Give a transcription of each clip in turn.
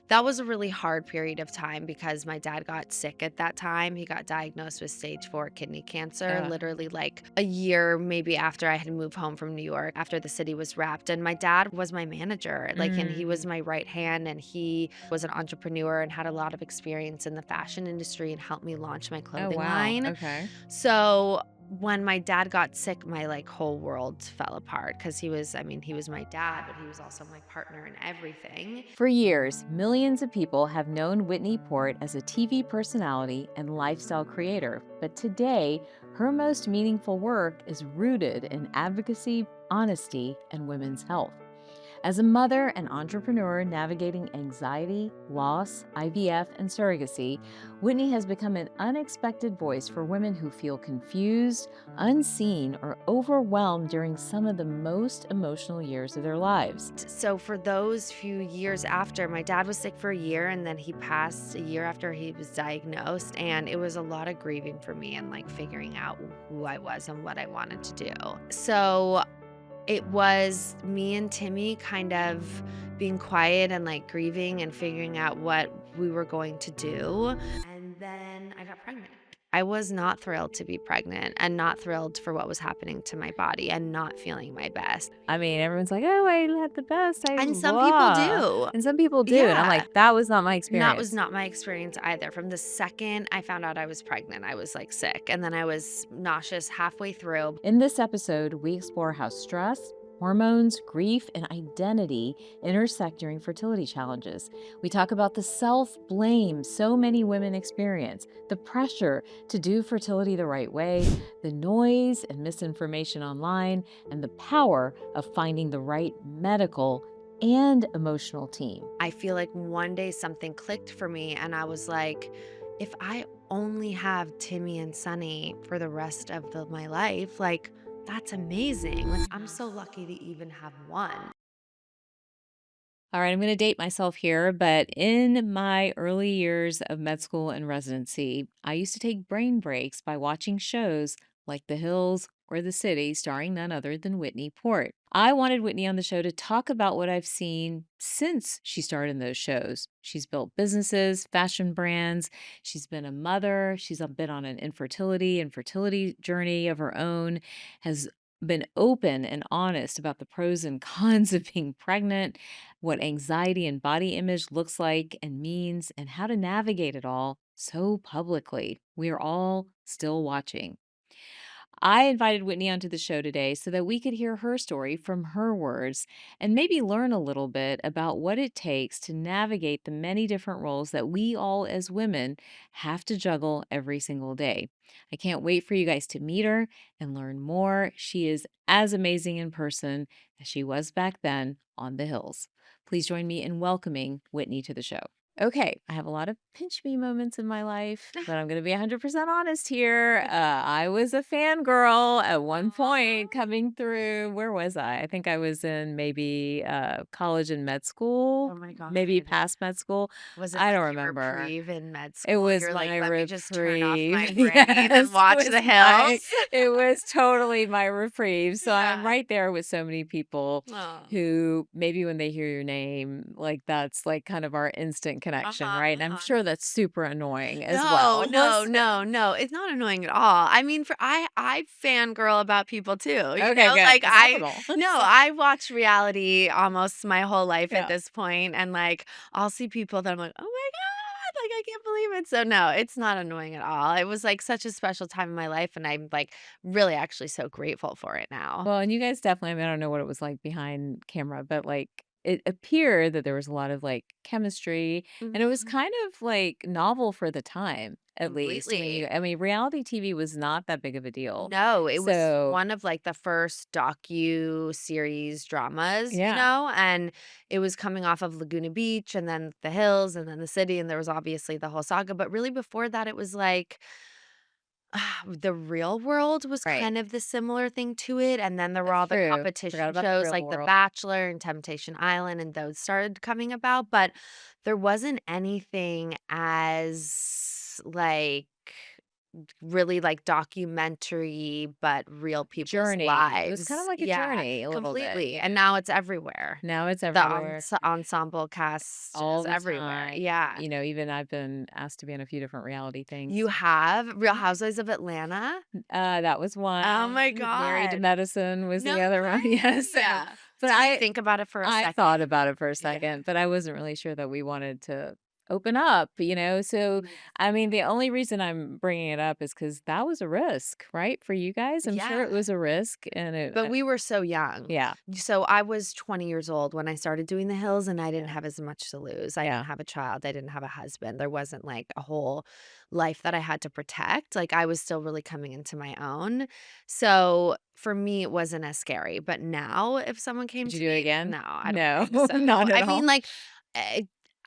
That was a really hard period of time because my dad got sick at that time. He got diagnosed with stage 4 kidney cancer, Ugh. literally like a year maybe after I had moved home from New York, after the city was wrapped. And my dad was my manager, like, and he was Mm. my right hand, and he was an entrepreneur and had a lot of experience in the fashion industry and helped me launch my Oh, clothing wow. line. Okay. So when my dad got sick, my like whole world fell apart because he was my dad, but he was also my partner in everything. For years, millions of people have known Whitney Port as a TV personality and lifestyle creator, but today, her most meaningful work is rooted in advocacy, honesty, and women's health. As a mother and entrepreneur navigating anxiety, loss, IVF, and surrogacy, Whitney has become an unexpected voice for women who feel confused, unseen, or overwhelmed during some of the most emotional years of their lives. So for those few years after, my dad was sick for a year and then he passed a year after he was diagnosed, and it was a lot of grieving for me and like figuring out who I was and what I wanted to do. So it was me and Timmy kind of being quiet and like grieving and figuring out what we were going to do. And then I got pregnant. I was not thrilled to be pregnant and not thrilled for what was happening to my body and not feeling my best. I mean, everyone's like, "Oh, I had the best, I And some people blah." do. And some people do, and I'm Yeah. like, "That was not my And that was experience." not my experience either. From the second I found out I was pregnant, I was like sick. And then I was nauseous halfway through. In this episode, we explore how stress, hormones, grief, and identity intersect during fertility challenges. We talk about the self blame so many women experience, the pressure to do fertility the right way, the noise and misinformation online, and the power of finding the right medical and emotional team. I feel like one day something clicked for me, and I was like, if I only have Timmy and Sunny for the rest of my life, like, that's amazing. Like, I'm so lucky to even have one. All right, I'm going to date myself here, but in my early years of med school and residency, I used to take brain breaks by watching shows like The Hills or The City, starring none other than Whitney Port. I wanted Whitney on the show to talk about what I've seen since she starred in those shows. She's built businesses, fashion brands, she's been a mother, she's been on an infertility and fertility journey of her own, has been open and honest about the pros and cons of being pregnant, what anxiety and body image looks like and means, and how to navigate it all so publicly. We are all still watching. I invited Whitney onto the show today so that we could hear her story from her words and maybe learn a little bit about what it takes to navigate the many different roles that we all as women have to juggle every single day. I can't wait for you guys to meet her and learn more. She is as amazing in person as she was back then on the hills. Please join me in welcoming Whitney to the show. Okay, I have a lot of pinch me moments in my life, but I'm going to be 100% honest here. I was a fangirl at one point Aw. coming through. Where was I? I think I was in maybe college and med school, Oh my God. maybe past med school. Was it I like don't your remember. reprieve in med It school? was You're like, my let me just turn off my reprieve. brain and Yes, watch the hills. it was totally my reprieve. So I'm Yeah. right there with so many people Oh. who maybe when they hear your name, like that's like kind of our instant connection, Uh-huh, right? And I'm uh-huh. sure that's super annoying as No, well. no, no, no. It's not annoying at all. I mean, for I fangirl about people too, you Okay, know? good. Like Because some people. no, I watch reality almost my whole life at Yeah. this point, and like I'll see people that I'm like, "Oh my God, like I can't believe it." So no, it's not annoying at all. It was like such a special time in my life, and I'm like really actually so grateful for it now. Well, and you guys definitely, I mean, I don't know what it was like behind camera, but like it appeared that there was a lot of like chemistry and it was Mhm. kind of like novel for the time, at least. Completely. I mean, reality TV was not that big of a deal. No, it was So, one of, like, the first docu-series dramas, you yeah. know, and it was coming off of Laguna Beach and then The Hills and then The City, and there was obviously the whole saga, but really before that, it was like, The Real World was Right. kind of the similar thing to it, and then there were That's all the true. Forgot competition about the shows real like The world. Bachelor and Temptation Island, and those started coming about, but there wasn't anything as, like really, like, documentary, but real people's Journey. It was kind of lives. like a Yeah, journey a little bit. completely, and now it's everywhere. Now it's The everywhere ensemble cast all is the everywhere. time. Yeah. Even I've been asked to be on a few different reality things. You have Real Yeah. Housewives of Atlanta? That was one. Oh my Married to god. Medicine was No the other one. Yeah, way! so but Did you think about it for a I second? thought about it for a Yeah. second, but I wasn't really sure that we wanted to open up, so, I mean, the only reason I'm bringing it up is because that was a risk, right, for you guys? I'm sure it Yeah. was a risk, and But we were so young. yeah, So I was 20 years old when I started doing the hills, and I didn't yeah, have as much to lose. I yeah. didn't have a child. I didn't have a husband. There wasn't like a whole life that I had to protect. Like I was still really coming into my own. So for me, it wasn't as scary. But now, if someone came Would you to do it me, again? no, I don't No, think so. not at I mean, all. like, eh,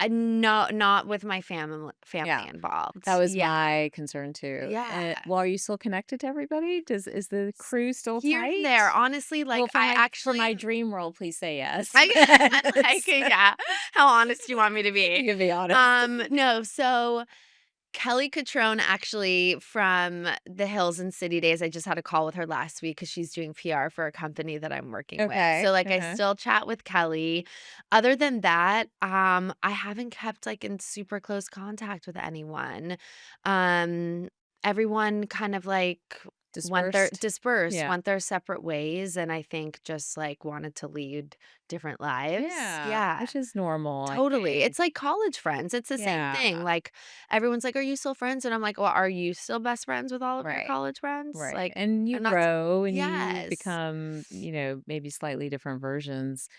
not with my family Yeah. involved. That was Yeah, my concern too, yeah. well, are you still connected to everybody? Is the crew still Here and there, tight? honestly, Well, like for I actually my dream role, please say yes. I like, yeah. How honest do you want me to be? You can be honest. No, so Kelly Catrone actually from the Hills and City Days, I just had a call with her last week because she's doing PR for a company that I'm working with. So Okay, like I uh-huh. still chat with Kelly. Other than that, I haven't kept like in super close contact with anyone. Um, everyone kind of like went their Dispersed? dispersed, Yeah. went their separate ways, and I think just like wanted to lead different lives. Yeah, Yeah. which is normal, I Totally. think. It's like college friends. It's the same Yeah, thing. Like everyone's like, "Are you still friends?" And I'm like, "Well, are you still best friends with all of your right, college friends?" right, Like, and you I'm not grow and you Yes. become, maybe slightly different versions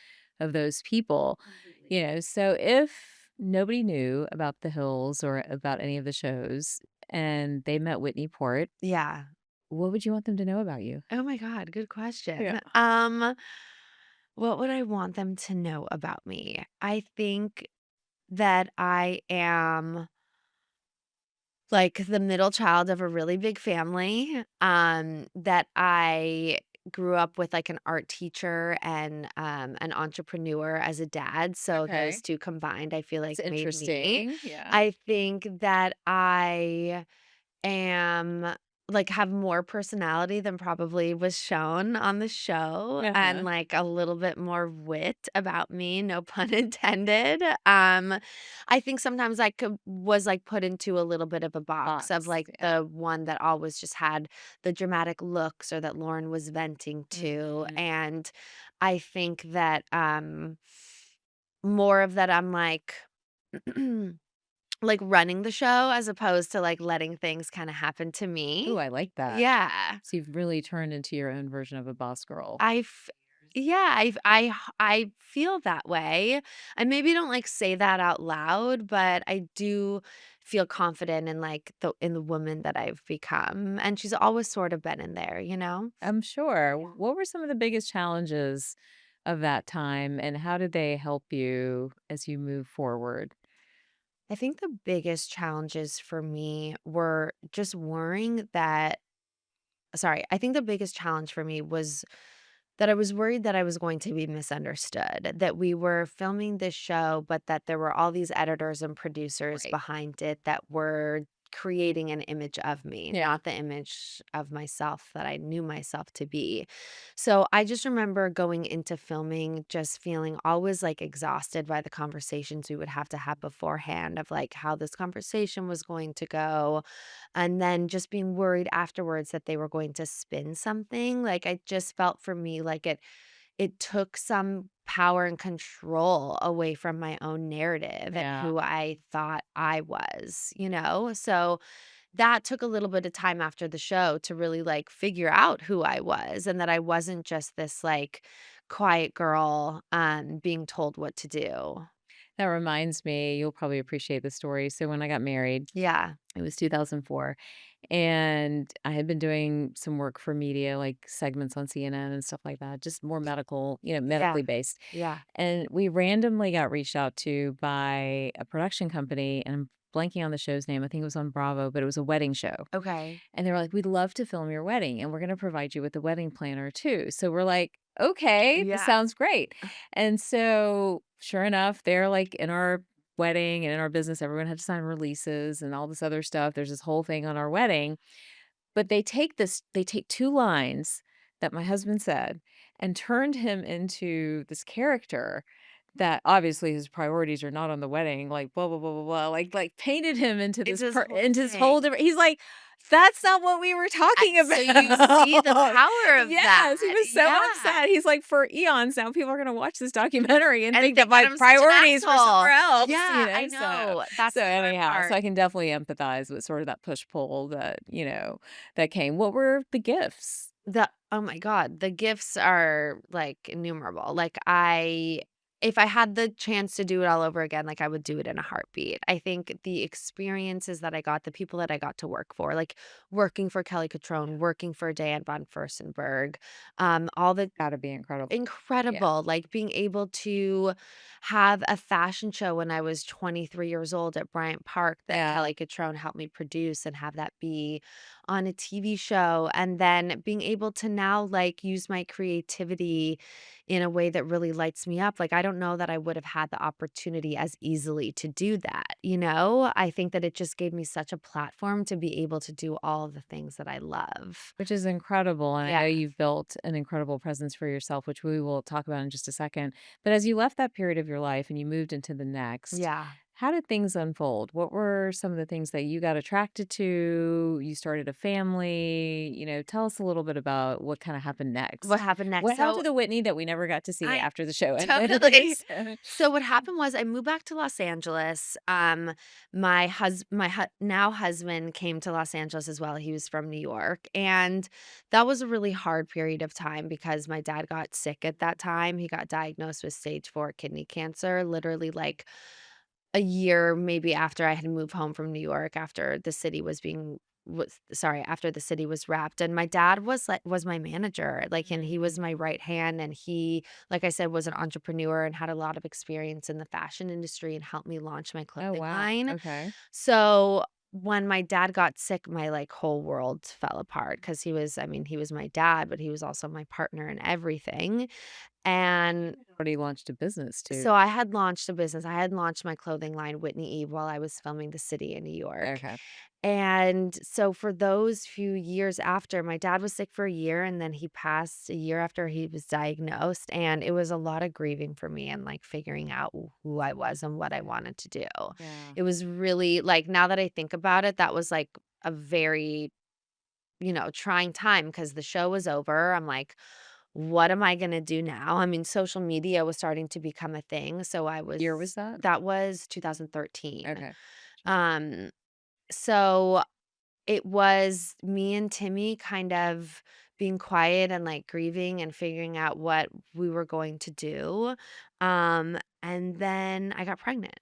of those people, Completely. so if nobody knew about The Hills or about any of the shows and they met Whitney Port, Yeah. what would you want them to know about you? Oh my god, good Yeah. question. What would I want them to know about me? I think that I am like the middle child of a really big family, that I grew up with like an art teacher and an entrepreneur as a dad. So those Okay. 2 combined, I feel It's like made me. interesting, yeah. I think that I am like, have more personality than probably was shown on the show and, Uh-huh. like, a little bit more wit about me, no pun intended. I think sometimes I was, like, put into a little bit of a box of, Box, like, yeah. the one that always just had the dramatic looks or that Lauren was venting to, Mhm. and I think that, more of that I'm, like, running the show as opposed to, like, letting things kinda happen to Ooh, me. I like that. Yeah. So you've really turned into your own version of a boss girl. I f yeah, I feel that way. I maybe don't, like, say that out loud, but I do feel confident in, like, the woman that I've become, and she's always sort of been in there, you know? I'm sure. What were some of the biggest challenges of that time, and how did they help you as you move forward? I think the biggest challenges for me were just worrying that sorry, I think the biggest challenge for me was that I was worried that I was going to be misunderstood, that we were filming this show, but that there were all these editors and producers Right. behind it that were creating an image of me, Yeah. not the image of myself that I knew myself to be. So I just remember going into filming just feeling always like exhausted by the conversations we would have to have beforehand of like how this conversation was going to go and then just being worried afterwards that they were going to spin something, like, I just felt for me like it took some power and control away from my own narrative and Yeah. who I thought I was, you know? So, that took a little bit of time after the show to really, like, figure out who I was and that I wasn't just this, like, quiet girl, being told what to do. That reminds me, you'll probably appreciate the story. So when I got married, Yeah. it was 2004, and I had been doing some work for media, like segments on CNN and stuff like that, just more medical, Yeah. medically based. Yeah. And we randomly got reached out to by a production company, and I'm blanking on the show's name. I think it was on Bravo, but it was a wedding show. Okay. And they were like, "We'd love to film your wedding, and we're gonna provide you with a wedding planner too." So we're like, "Okay, this Yeah. sounds great." And so, sure enough, they're like in our wedding, and in our business, everyone had to sign releases and all this other stuff. There's this whole thing on our wedding. But they take 2 lines that my husband said and turned him into this character that obviously his priorities are not on the wedding, like, blah, blah, blah, blah, blah, like, painted him into It's this this whole into this thing. whole different he's like, "That's not what we were talking So you see the about." power of Yes, he that. was so Yeah. upset. He's like, "For eons now, people are gonna watch this documentary and And think that think that my I'm such an priorities were asshole. somewhere else," Yeah, I So know. That's the hard anyhow, so part. I can definitely empathize with sort of that push-pull that, that came. What were the gifts? Oh my god, the gifts are, like, innumerable. Like, I if I had the chance to do it all over again, like, I would do it in a heartbeat. I think the experiences that I got, the people that I got to work for, like, working for Kelly Cutrone, working for Diane von Furstenberg, all the Gotta be incredible. Yeah. incredible, like, being able to have a fashion show when I was 23 years old at Bryant Park that Yeah. Kelly Cutrone helped me produce and have that be on a TV show, and then being able to now, like, use my creativity in a way that really lights me up. Like, I don't know that I would have had the opportunity as easily to do that, you know? I think that it just gave me such a platform to be able to do all of the things that I love. Which is incredible, and I Yeah. know you've built an incredible presence for yourself, which we will talk about in just a second. But as you left that period of your life and you moved into the next, Yeah. how did things unfold? What were some of the things that you got attracted to? You started a family, tell us a little bit about what kinda happened What next. happened next? What happened to So the Whitney that we never got to see I after the show ended? totally. So So what happened was I moved back to Los Angeles. My now husband came to Los Angeles as well. He was from New York, and that was a really hard period of time because my dad got sick at that time. He got diagnosed with stage 4 kidney cancer, literally like a year maybe after I had moved home from New York after the city was being was sorry, after the city was wrapped, and my dad was my manager, like, and he was my right hand, and he, like I said, was an entrepreneur and had a lot of experience in the fashion industry and helped me launch my Oh, clothing wow. line. Okay. So, when my dad got sick, my, like, whole world fell apart because he was my dad, but he was also my partner in everything, and Already launched a business too. so I had launched a business. I had launched my clothing line, Whitney Eve, while I was filming The City in New York. Okay. And so for those few years after, my dad was sick for a year and then he passed a year after he was diagnosed. And it was a lot of grieving for me and like figuring out who I was and what I wanted to do. Yeah. It was really like, now that I think about it, that was like a very, trying time because the show was over. I'm like, what am I gonna do now? I mean, social media was starting to become a thing, so Year was that? that was 2013. Okay. Um, so it was me and Timmy kind of being quiet and, like, grieving and figuring out what we were going to do, and then I got pregnant.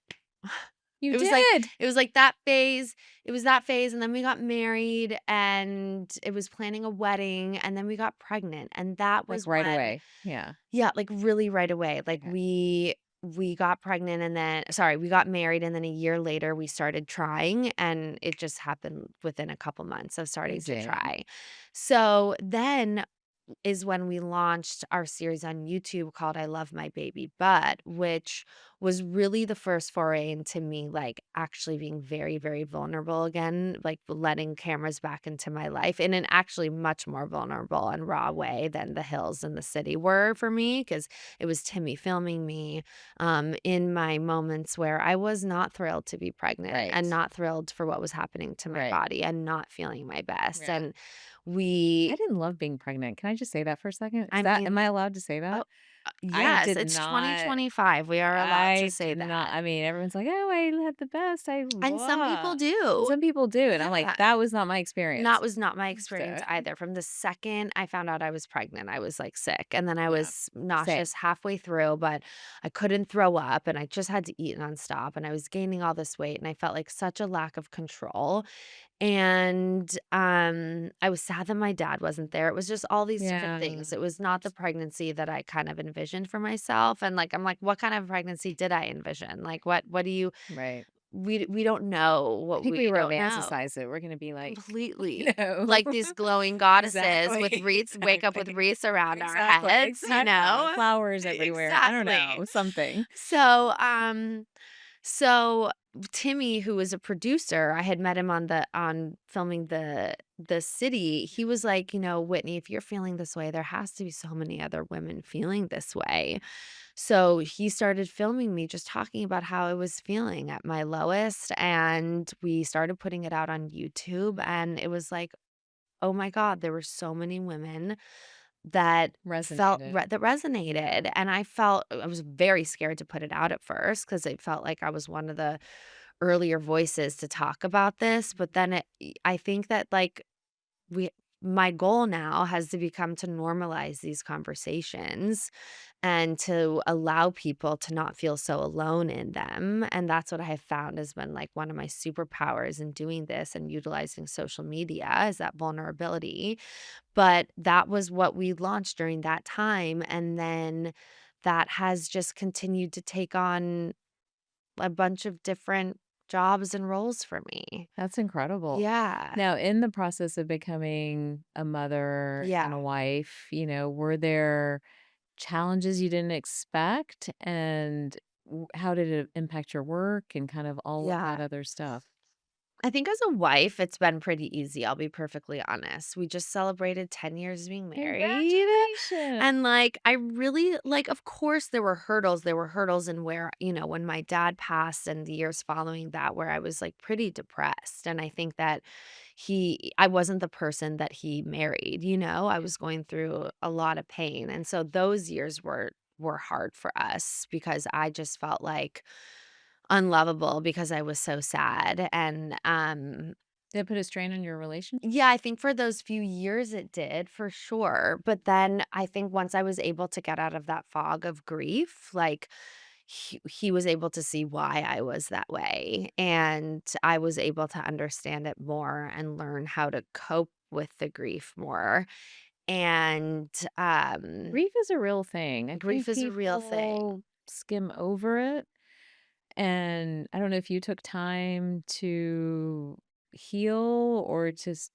You It was like did? it was like that phase it was that phase, and then we got married, and it was planning a wedding, and then we got pregnant, and that Like, was right when away. Yeah. yeah, like, really right away, like, Okay. we got pregnant and then sorry, we got married, and then a year later, we started trying, and it just happened within a couple months of starting It to did. try. So, then is when we launched our series on YouTube called I Love My Baby Butt, which was really the first foray into me, like, actually being very, very vulnerable again, like, letting cameras back into my life in an actually much more vulnerable and raw way than the hills and the city were for me, because it was Timmy filming me, in my moments where I was not thrilled to be pregnant Right. and not thrilled for what was happening to my Right. body and not feeling my best, Yeah. and I we didn't love being pregnant. Can I just say that for a second? I Am mean I allowed to say oh, that? I yes, did it's not 2025, we are allowed to I say did not that, I mean, everyone's like, "Oh, I had the best, I and some blah." people And do. some people do, and I'm like, Yeah. "That was not my That experience." was not my experience So, either. From the second I found out I was pregnant, I was, like, sick, and then I yeah. was Same. nauseous halfway through, but I couldn't throw up, and I just had to eat nonstop, and I was gaining all this weight, and I felt like such a lack of control, and, I was sad that my dad wasn't there. It was just all these different Yeah. things. It was not the pregnancy that I kind of envisioned for myself, and, like, I'm like, "What kind of pregnancy did I envision? Like, what do you" Right. we don't know I what think we we don't know. romanticize it. We're gonna be like, Completely. you know Like these glowing goddesses with Exactly, wreaths wake up with exactly. wreaths around our Exactly, heads, you exactly. know? Flowers everywhere. I don't Exactly. know, something. So, So, Timmy, who was a producer, I had met him on filming the city. He was like, "Whitney, if you're feeling this way, there has to be so many other women feeling this way." So, he started filming me just talking about how I was feeling at my lowest, and we started putting it out on YouTube, and it was like, "Oh my god, there were so many women that Resonated. that resonated," and I was very scared to put it out at first because it felt like I was one of the earlier voices to talk about this, but then I think that, like, we my goal now has to become to normalize these conversations and to allow people to not feel so alone in them, and that's what I have found has been, like, one of my superpowers in doing this and utilizing social media is that vulnerability. But that was what we launched during that time, and then that has just continued to take on a bunch of different jobs and roles for me. That's incredible. Yeah. Now, in the process of becoming a mother and Yeah. a wife, were there challenges you didn't expect? And how did it impact your work and kind of all of that Yeah. other stuff? I think as a wife, it's been pretty easy, I'll be perfectly honest. We just celebrated 10 years being married, Congratulations. and, like, I really like, of course, there were hurdles in where, when my dad passed and the years following that where I was, like, pretty depressed, and I think that I wasn't the person that he married, I was going through a lot of pain, and so those years were hard for us because I just felt like unlovable because I was so sad, and, Did it put a strain on your relationship? yeah, I think for those few years it did, for sure, but then I think once I was able to get out of that fog of grief, like, he was able to see why I was that way, and I was able to understand it more and learn how to cope with the grief more, and, Grief is a real thing. I grief think is a real thing. people skim over it. And I don't know if you took time to heal or just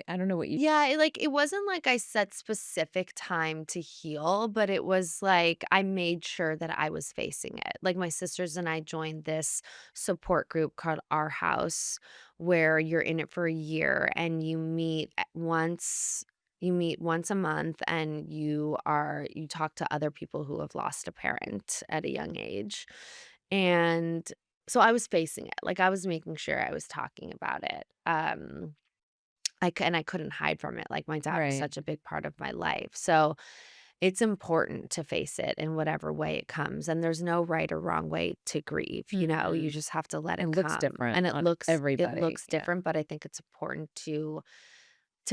I don't know what you. Yeah, it wasn't like I set specific time to heal, but it was like I made sure that I was facing it. Like my sisters and I joined this support group called Our House, where you're in it for a year and you meet once a month and you talk to other people who have lost a parent at a young age. And so I was facing it. Like I was making sure I was talking about it. I couldn't hide from it, like, my dad was Right. such a big part of my life, so it's important to face it in whatever way it comes, and there's no right or wrong way to grieve, you Mm-mm. just have to let It it looks come, different and it on looks everybody. Yeah. different, but I think it's important to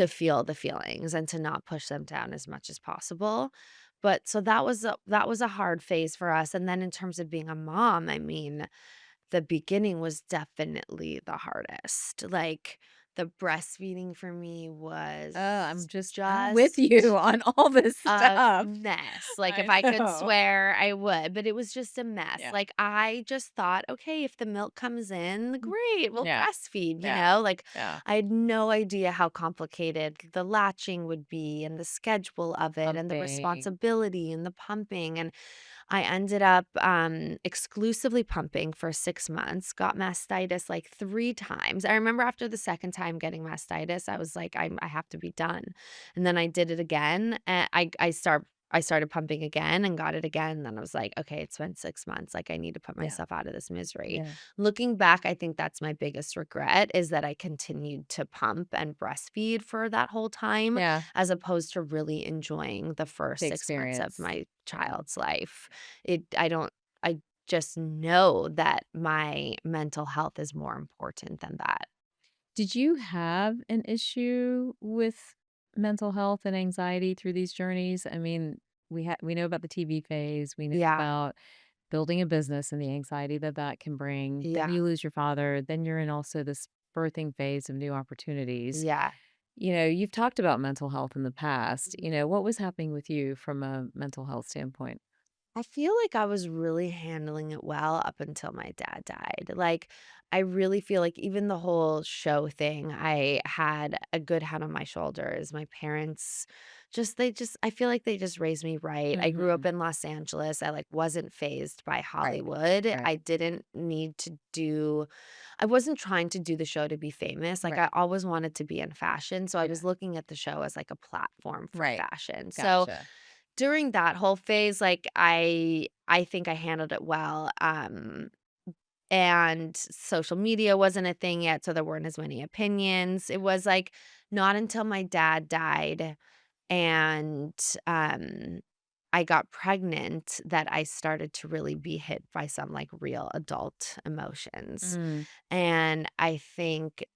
feel the feelings and to not push them down as much as possible, but so that was a hard phase for us, and then in terms of being a mom, I mean, the beginning was definitely the hardest, like, the breastfeeding for me Oh, was I'm with you just on all this a stuff. mess, like, if I I could know. swear, I would, but it was just a mess, Yeah. like, I just thought, "Okay, if the milk comes in, great, we'll Yeah. breastfeed," Yeah. like, Yeah. I had no idea how complicated the latching would be and the schedule of it and the Pumping. responsibility and the pumping, and I ended up, exclusively pumping for 6 months, got mastitis, like, 3 times. I remember after the 2nd time getting mastitis, I was like, I have to be done." And then I did it again, and I started pumping again and got it again, then I was like, "Okay, it's been 6 months, like, I need to put Yeah. myself out of this misery." Yeah. Looking back, I think that's my biggest regret is that I continued to pump and breastfeed for that whole time, Yeah. as opposed to really enjoying the The first 6 months of experience. my Yeah. child's life. I just know that my mental health is more important than that. Did you have an issue with mental health and anxiety through these journeys? I mean, we know about the TV phase, we know Yeah, about building a business and the anxiety that that can bring. Then yeah, you lose your father, then you're in also this birthing phase of new opportunities. yeah. You've talked about mental health in the past. Mhm. What was happening with you from a mental health standpoint? I feel like I was really handling it well up until my dad died. Like, I really feel like even the whole show thing, I had a good head on my shoulders. My parents I feel like they just raised me right. I grew up Mhm. in Los Angeles. I like wasn't phased by Right. Hollywood. Right. I didn't need to do I wasn't trying to do the show to be famous. Like Right. I always wanted to be in fashion. So I Yeah. was looking at the show as like a platform for Right. fashion. So Gotcha. during that whole phase, like, I think I handled it well, and social media wasn't a thing yet, so there weren't as many opinions. It was, like, not until my dad died and, um, I got pregnant that I started to really be hit by some, like, real adult emotions, Mm. and I think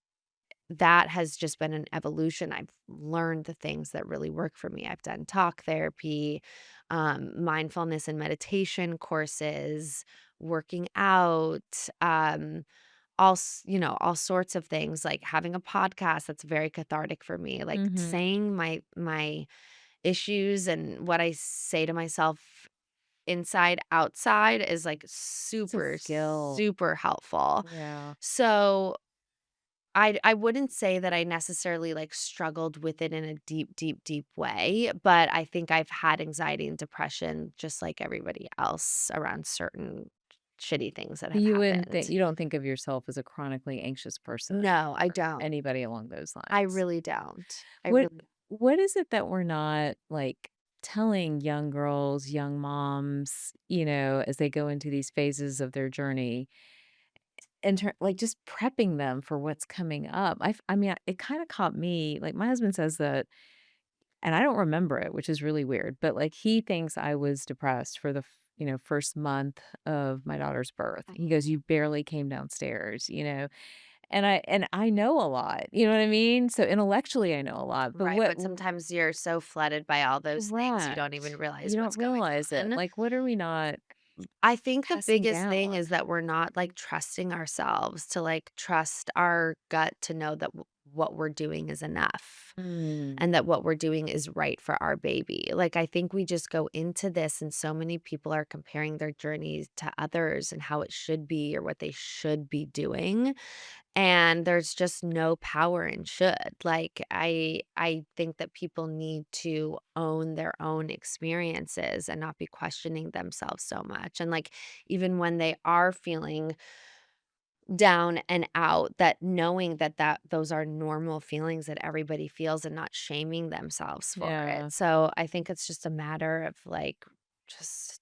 that has just been an evolution. I've learned the things that really work for me. I've done talk therapy, mindfulness and meditation courses, working out, all sorts of things, like having a podcast that's very cathartic for me, like Mhm. saying my issues and what I say to myself inside outside is like It's a super skill. super helpful. Yeah. So I wouldn't say that I necessarily, like, struggled with it in a deep, deep, deep way, but I think I've had anxiety and depression just like everybody else around certain shitty things that But have you wouldn't think happened. you don't think of yourself as a chronically anxious person No, I or don't. anybody along those I lines. really don't. I What really what is it that we're not, like, telling young girls, young moms, as they go into these phases of their journey, like, just prepping them for what's coming up? I mean, it kinda caught me like, my husband says that and I don't remember it, which is really weird, but, like, he thinks I was depressed for the first month of my daughter's birth. He goes, "You barely came downstairs," you know? And I know a lot, you know what I mean? So intellectually, I know a lot, but Right, but sometimes you're so flooded by all those things, you don't even correct. realize You don't what's going realize it. on. Like, what are we not I think the passing biggest thing down? is that we're not, like, trusting ourselves to, like, trust our gut to know that what we're doing is enough Mm, and that what we're doing is right for our baby. Like, I think we just go into this and so many people are comparing their journeys to others and how it should be or what they should be doing, and there's just no power in should. Like, I think that people need to own their own experiences and not be questioning themselves so much. And like even when they are feeling down and out, that knowing that those are normal feelings that everybody feels and not shaming themselves for it. yeah. So I think it's just a matter of like just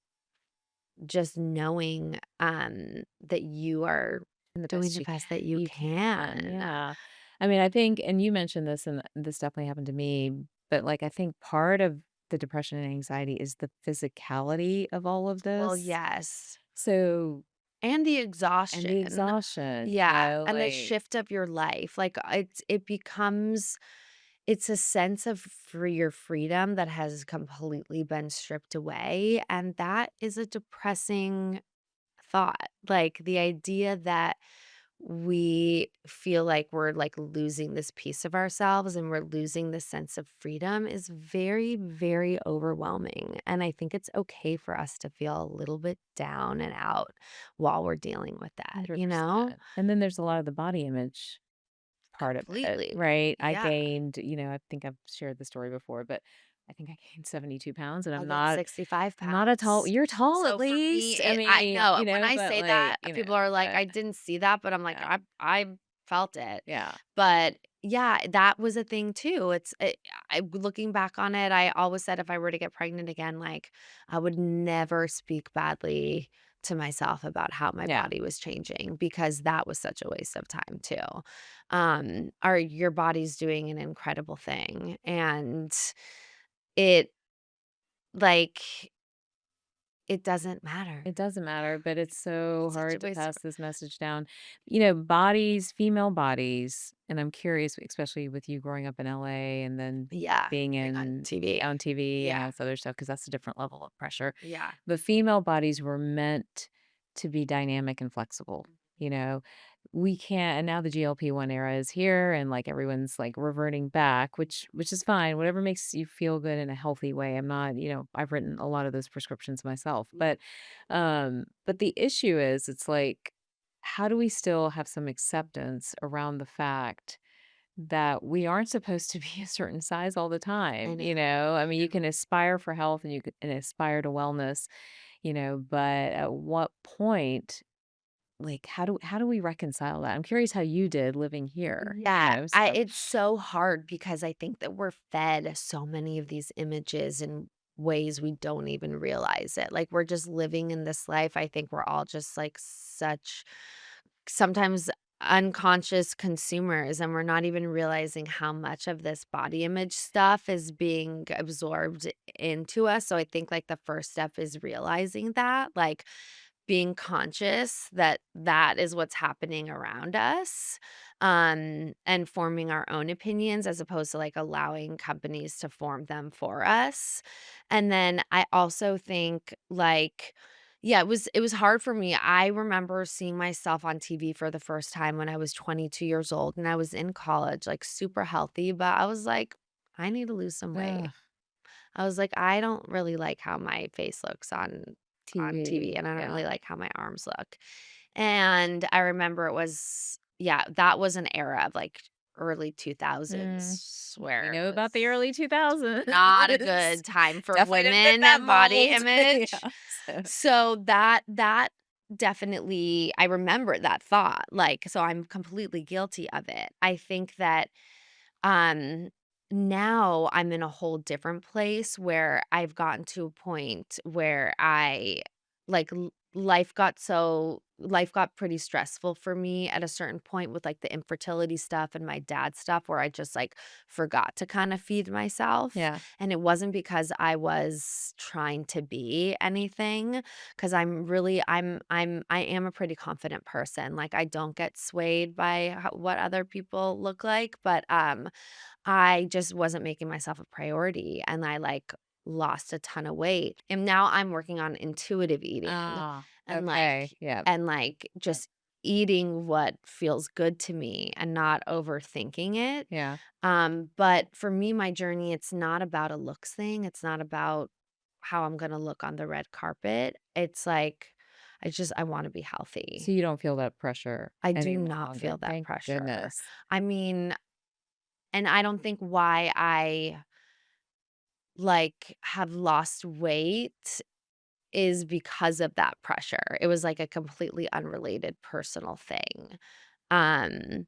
just knowing that you are And the doing best the you can best that you you can, can. yeah. I mean, I think and you mentioned this, and this definitely happened to me, but, like, I think part of the depression and anxiety is the physicality of all of Well, this. yes. So And the and the exhaustion. exhaustion, Yeah, and the like shift of your life, like, it becomes it's a sense of your freedom that has completely been stripped away, and that is a depressing thought. Like, the idea that we feel like we're, like, losing this piece of ourselves and we're losing this sense of freedom is very, very overwhelming, and I think it's okay for us to feel a little bit down and out while we're dealing with that, you know? 100%. And then there's a lot of the body image part of it, Completely. right? I Yeah. gained, I think I've shared the story before, but I think I gained 72 pounds and I I'm gained not 65 I'm not a tall pounds. you're tall at So for me, least. I I mean, know when I but say like, that, people are like, but "I didn't see that," but I'm like, yeah. I felt it. Yeah. But yeah, that was a thing too. Looking back on it, I always said if I were to get pregnant again, like, I would never speak badly to myself about how my Yeah. body was changing because that was such a waste of time too. Your body's doing an incredible thing, and it, like it doesn't matter. It doesn't matter, but it's so It's such hard a to waste of pass this message down. Bodies, female bodies, and I'm curious, especially with you growing up in LA and then yeah, being being on in TV. on TV and Yeah, all this other stuff, because that's a different level of pressure. yeah. But female bodies were meant to be dynamic and flexible, you know? we can't, and now the GLP-1 era is here and like everyone's like reverting back, which is fine. Whatever makes you feel good in a healthy way. I'm not, I've written a lot of those prescriptions myself. But the issue is it's like how do we still have some acceptance around the fact that we aren't supposed to be a certain size all the I time, know. you know? I mean, I you know. can aspire for health and you can aspire to wellness, but at what point, like, how do we reconcile that? I'm curious how you did living here, Yeah, I so it's so hard because I think that we're fed so many of these images in ways we don't even realize it. Like we're just living in this life. I think we're all just like such sometimes unconscious consumers and we're not even realizing how much of this body image stuff is being absorbed into us. So I think like the first step is realizing that, like being conscious that that is what's happening around us, and forming our own opinions as opposed to like allowing companies to form them for us. And then I also think like yeah, it was hard for me. I remember seeing myself on TV for the first time when I was 22 years old and I was in college, like super healthy, but I was like, I need to lose some weight. ugh, I was like, I don't really like how my face looks on TV, TV, and I don't really yeah. like how my arms look. And I remember it was yeah, that was an era of like early Mm, 2000s we where it know about the was early 2000s. not a good time for Definitely didn't fit women that and body mold. image. Yeah, so So that definitely I remember that thought, like, so I'm completely guilty of it. I think that um, now I'm in a whole different place where I've gotten to a point where I like life got pretty stressful for me at a certain point with like the infertility stuff and my dad's stuff where I just like forgot to kind of feed myself. yeah. And it wasn't because I was trying to be anything because I am a pretty confident person. Like I don't get swayed by what other people look like, but I just wasn't making myself a priority and I like lost a ton of weight. And now I'm working on intuitive eating Ah, and okay, yeah, just eating what feels good to me and not overthinking it. yeah. But for me, my journey, it's not about a looks thing. It's not about how I'm gonna look on the red carpet. It's like I want to be So healthy. you don't feel that pressure I do any not longer, feel that thank pressure. goodness. I mean, and I don't think why I like, have lost weight is because of that pressure. It was, like, a completely unrelated personal thing. Um,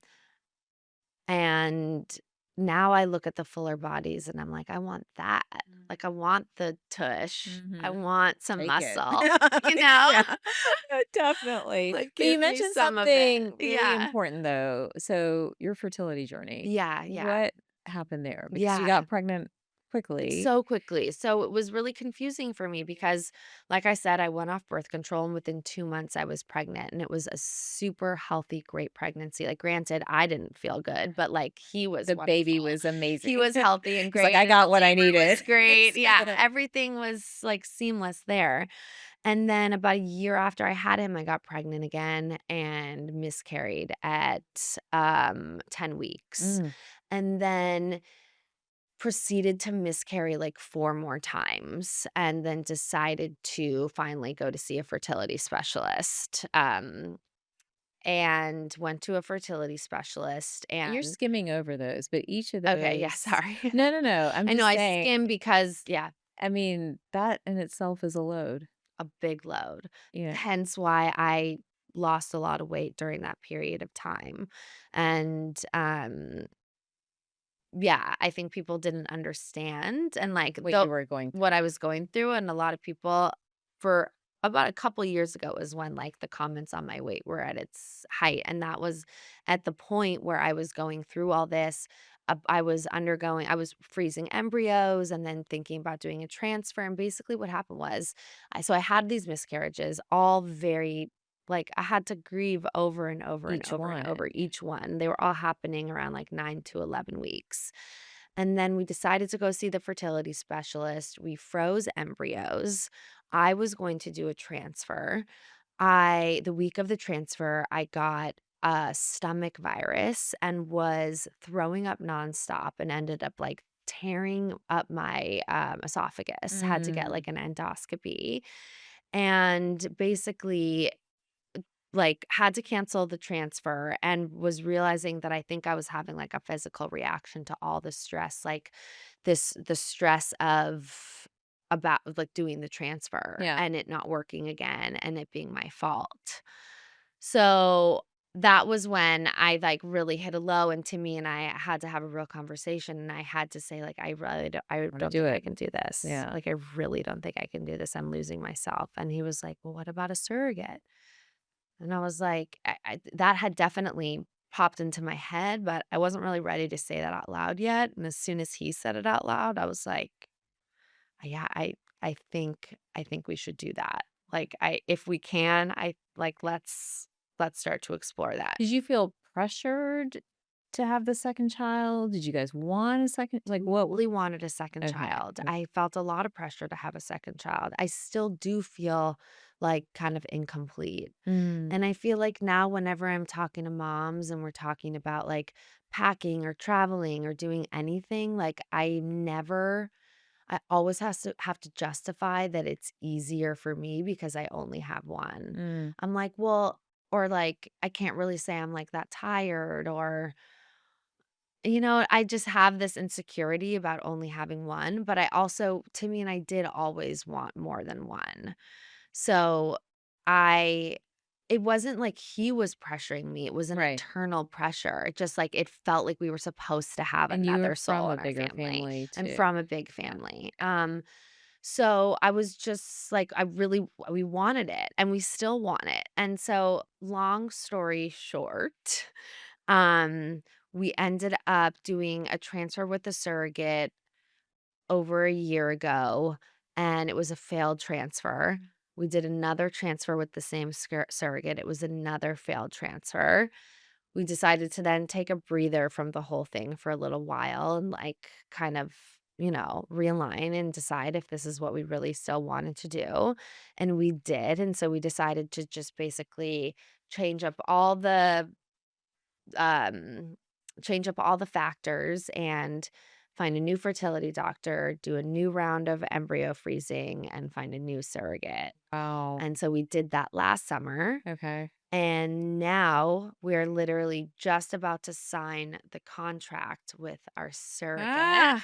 and now I look at the fuller bodies and I'm like, "I want that." Mm. Like, I want the tush. I Mhm. want some Take it. muscle, you know? Yeah, definitely. Like, But you give me mentioned some of it. something really Yeah. important, though. So, your fertility journey, Yeah, yeah. what happened there? Because you Yeah. got pregnant quickly. So quickly. So it was really confusing for me because, like I said, I went off birth control and within 2 months I was pregnant and it was a super healthy, great pregnancy. Like, granted, I didn't feel good, but like he was The baby wonderful. was He amazing. was healthy and He's like, great "I and the got what I labor was needed." great. Yeah, So everything was like seamless there. And then about a year after I had him, I got pregnant again and miscarried at 10 weeks. mm, And then proceeded to miscarry like 4 more times and then decided to finally go to see a fertility specialist, and went to a fertility specialist you're and skimming over those, but each of okay, yeah, those sorry. No, no, no, I'm I know just I saying, skim because yeah, I mean, that in itself is a load, a big load. you know? Hence why I lost a lot of weight during that period of time. And, yeah, I think people didn't understand and, like, What you were going through. what I was going through, and a lot of people for about a couple years ago is when, like, the comments on my weight were at its height, and that was at the point where I was going through all this. I was freezing embryos and then thinking about doing a transfer, and basically what happened was I had these miscarriages, all very like, I had to grieve over and over and Each over and over one. each one. They were all happening around, like, 9 to 11 weeks. And then we decided to go see the fertility specialist. We froze embryos. I was going to do a transfer. The week of the transfer, I got a stomach virus and was throwing up nonstop and ended up, like, tearing up my, esophagus, had to get, Mm. like, an endoscopy, and basically, like, had to cancel the transfer and was realizing that I think I was having, like, a physical reaction to all the stress, like, the stress of about, like, doing the transfer Yeah. and it not working again and it being my fault. So, that was when I, like, really hit a low, and Timmy and I had to have a real conversation, and I had to say, like, I Wanna don't do think I it. can do this. Yeah. Like, I really don't think I can do this. I'm losing myself." And he was like, "Well, what about a surrogate?" And I was like, that had definitely popped into my head, but I wasn't really ready to say that out loud yet. And as soon as he said it out loud, I was like, yeah, I think we should do that. Like, if we can, I like let's start to explore that. Did you feel pressured to have the second child? Did you guys want a second like, what w Really wanted a second okay, child. okay. I felt a lot of pressure to have a second child. I still do feel like kind of incomplete. Mm, And I feel like now whenever I'm talking to moms and we're talking about, like, packing or traveling or doing anything, like, I always has to have to justify that it's easier for me because I only have one. mm, I'm like, "Well," or, like, I can't really say I'm, like, that tired, or, I just have this insecurity about only having one, but I also Timmy and I did always want more than one. So, I it wasn't like he was pressuring me, it was an right. internal pressure. It just, like, it felt like we were supposed to have And you were another from soul a in our bigger family. family I'm too. from a big Yeah. family. So I was just like, we wanted it and we still want it. And so, long story short, um, we ended up doing a transfer with a surrogate over a year ago, and it was a failed transfer. We did another transfer with the same surrogate. It was another failed transfer. We decided to then take a breather from the whole thing for a little while and, like, kind of, realign and decide if this is what we really still wanted to do. And we did. And so we decided to just basically change up all the um, change up all the factors and find a new fertility doctor, do a new round of embryo freezing, and find a new surrogate. Wow. And so we did that last summer. Okay. And now we're literally just about to sign the contract with our surrogate Ah.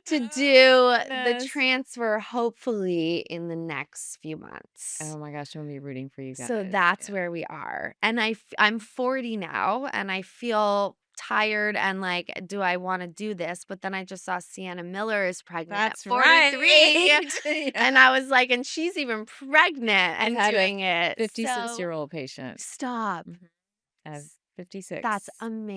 to Oh my do the goodness. transfer, hopefully in the next few months. Oh my gosh, I'm gonna be rooting for you So guys. that's Yeah. where we are, and I'm 40 now, and I feel tired and like, "Do I wanna do this?" But then I just saw Sienna Miller is pregnant at That's 43, right. Yeah. and I was like, and she's even pregnant I've and had a doing it, so 56-year-old patient. stop. Mhm. I have S That's 56.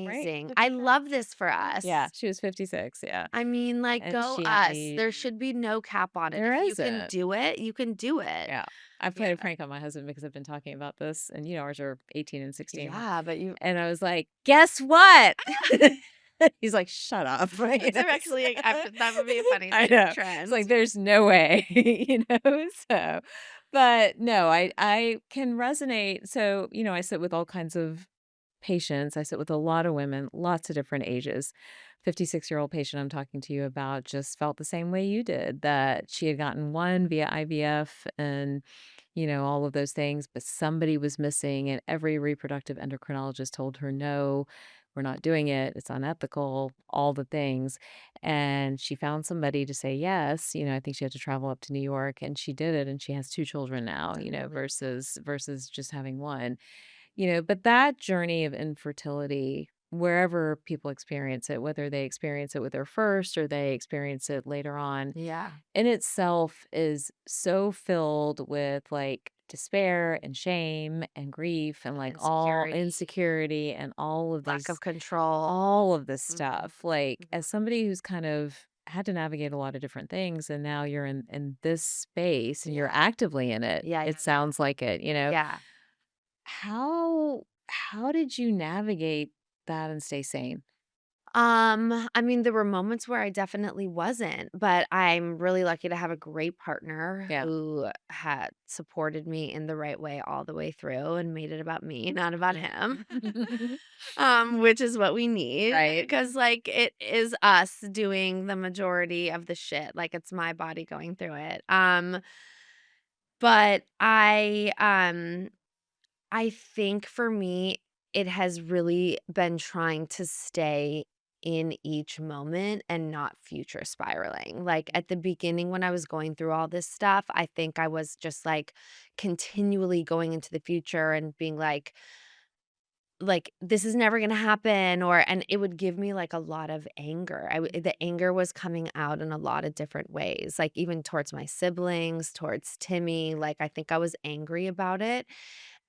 Right? amazing. I 56. love this for Yeah, us. she was 56, yeah. I mean, like, And go she had us. me There should be no cap on it. there If you can isn't. do it, you can do it. Yeah. I Yeah. played a prank on my husband because I've been talking about this, and, ours are 18 and 16. Yeah, but you And I was like, "Guess what?" He's like, "Shut up." It's actually that would be a funny I thing know. It's trend. like, there's no way, So, but no, I can resonate. So, I sit with all kinds of patients. I sit with a lot of women, lots of different ages. 56-year-old patient I'm talking to you about just felt the same way you did, that she had gotten one via IVF and, all of those things, but somebody was missing, and every reproductive endocrinologist told her, no, we're not doing it. It's unethical, all the things. And she found somebody to say yes. I think she had to travel up to New York and she did it. And she has two children now, Unbelievable. versus just having one. But that journey of infertility, wherever people experience it, whether they experience it with their first or they experience it later on, Yeah, in itself is so filled with like despair and shame and grief and like all insecurity, insecurity and all of lack these of control. all of this Mhm, stuff. Like as mhm. somebody who's kind of had to navigate a lot of different things and now you're in this space and you're Yeah. actively in it. Yeah, It yeah, yeah. sounds like it. Yeah. How did you navigate that and stay sane? I mean, there were moments where I definitely wasn't, but I'm really lucky to have a great partner Yeah. who had supported me in the right way all the way through and made it about me, not about him. Which is what we need Right. because like it is us doing the majority of the shit. Like it's my body going through it. But I think for me, it has really been trying to stay in each moment and not future spiraling. Like at the beginning, when I was going through all this stuff, I think I was just like continually going into the future and being like this is never going to happen or and it would give me like a lot of anger. The anger was coming out in a lot of different ways, like even towards my siblings, towards Timmy. Like I think I was angry about it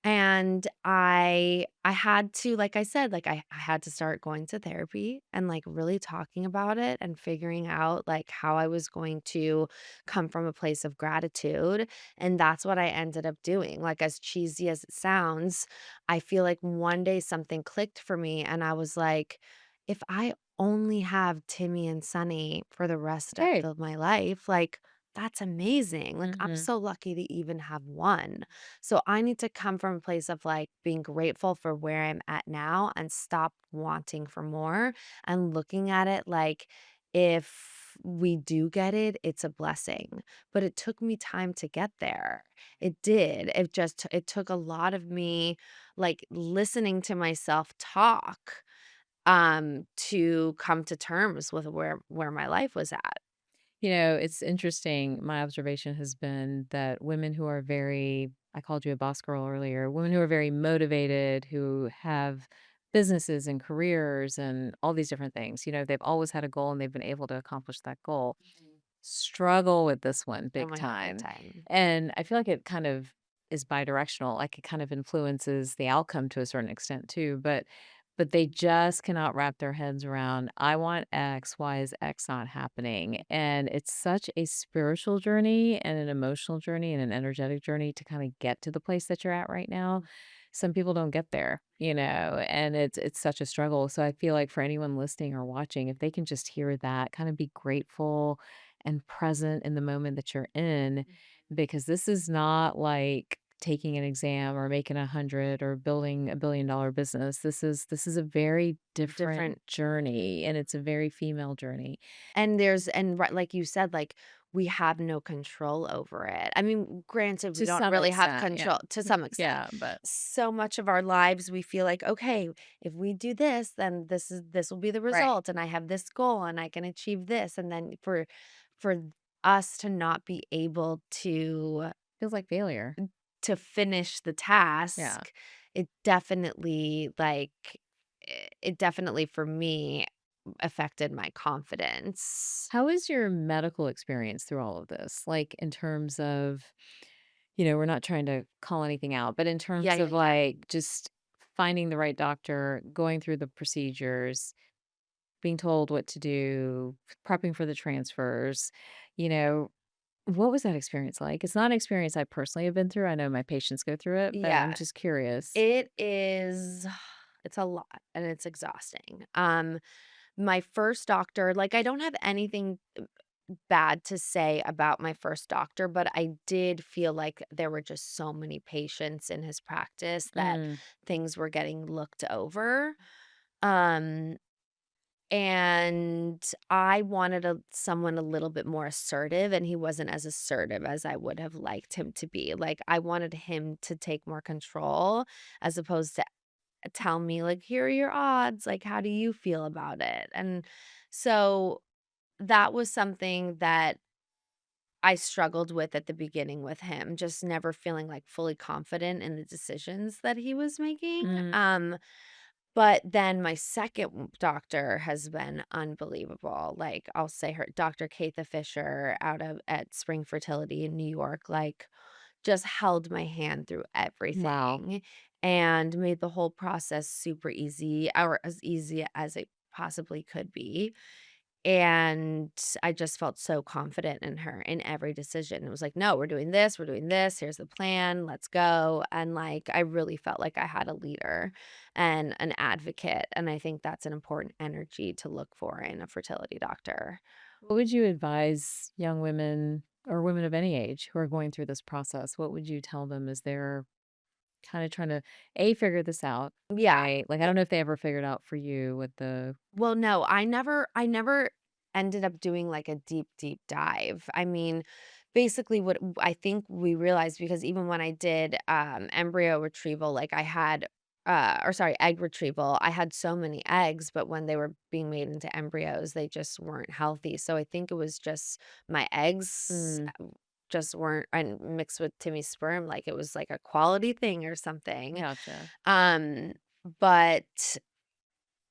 and I had to, like I said, like, I had to start going to therapy and, like, really talking about it and figuring out, like, how I was going to come from a place of gratitude, and that's what I ended up doing. Like, as cheesy as it sounds, I feel like one day something clicked for me, and I was like, "If I only have Timmy and Sunny for the rest of Hey. my life, like, that's amazing. Like, I'm Mhm. so lucky to even have one." So I need to come from a place of like being grateful for where I'm at now and stop wanting for more and looking at it like if we do get it, it's a blessing. But it took me time to get there. It did. It took a lot of me like listening to myself talk to come to terms with where my life was at. It's interesting. My observation has been that women who are very, I called you a boss girl earlier, women who are very motivated, who have businesses and careers and all these different things, they've always had a goal and they've been able to accomplish that goal. Struggle with this one Oh big my God, big time. time. And I feel like it kind of is bidirectional, like it kind of influences the outcome to a certain extent too, but they just cannot wrap their heads around, I want X, why is X not happening? And it's such a spiritual journey and an emotional journey and an energetic journey to kind of get to the place that you're at right now. Some people don't get there, and it's such a struggle. So I feel like for anyone listening or watching, if they can just hear that, kind of be grateful and present in the moment that you're in, because this is not like taking an exam or making 100 or building $1 billion business. This is a very different Different. journey, and it's a very female journey. And right, like you said, like, we have no control over it. I mean, granted, we To don't some really have extent, yeah. control to some extent. Yeah, but So much of our lives, we feel like, "Okay, if we do this, then this will be the right. result, and I have this goal, and I can achieve this." And then for us to not be able Feels like failure. to finish the Yeah. task, it definitely, like, it definitely, for me, affected my confidence. How is your medical experience through all of this? Like, in terms of, we're not trying to call anything out, but in Yeah, terms yeah, of, yeah. like, just finding the right doctor, going through the procedures, being told what to do, prepping for the transfers, you know, what was that experience like? It's not an experience I personally have been through. I know my patients go through it, but I'm Yeah, just curious. it is it's a lot and it's exhausting. My first doctor, like, I don't have anything bad to say about my first doctor, but I did feel like there were just so many patients in his practice that Mm, things were getting looked over. Um And I wanted someone a little bit more assertive, and he wasn't as assertive as I would have liked him to be. Like, I wanted him to take more control as opposed to tell me, like, "Here are your odds. Like, how do you feel about it?" And so that was something that I struggled with at the beginning with him, just never feeling like fully confident in the decisions that he was making. mm, But then my second doctor has been unbelievable. Like, I'll say her Dr. Katha Fisher out of at Spring Fertility in New York, like, just held my hand through wow. everything and made the whole process super easy or as easy as it possibly could be. And I just felt so confident in her in every decision. It was like, "No, we're doing this, here's the plan, let's go." And, like, I really felt like I had a leader and an advocate, and I think that's an important energy to look for in a fertility doctor. What would you advise young women or women of any age who are going through this process? What would you tell them as they're kind of trying to A, figure this out, Yeah. right? Like, I don't know if they ever figured out for you what the Well, no, I never ended up doing, like, a deep, deep dive. I mean, basically what I think we realized because even when I did, embryo retrieval, like, I had, or sorry, egg retrieval, I had so many eggs, but when they were being made into embryos, they just weren't healthy. So I think it was just my eggs, Mm, just weren't and mixed with Timmy's sperm, like, it was, like, a quality thing or something. gotcha. Um, but